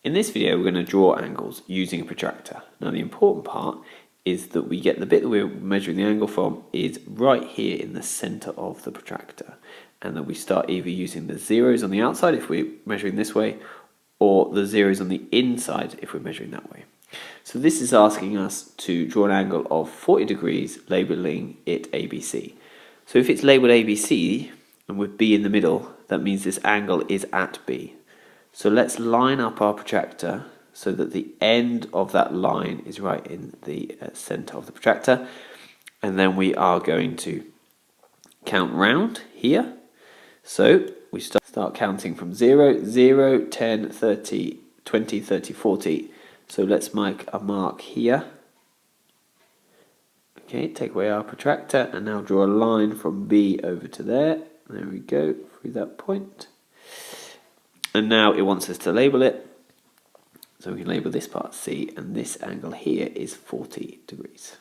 In this video, we're going to draw angles using a protractor. Now, the important part is that we get the bit that we're measuring the angle from is right here in the center of the protractor, and that we start either using the zeros on the outside if we're measuring this way, or the zeros on the inside if we're measuring that way. So this is asking us to draw an angle of 40 degrees, labeling it ABC. So if it's labeled ABC and with B in the middle, that means this angle is at B. So let's line up our protractor so that the end of that line is right in the center of the protractor. And then we are going to count round here. So we start counting from 0, 0, 10, 30, 20, 30, 40. So let's make a mark here. Okay, take away our protractor and now draw a line from B over to there. There we go, through that point. And now it wants us to label it. So we can label this part C, and this angle here is 40 degrees.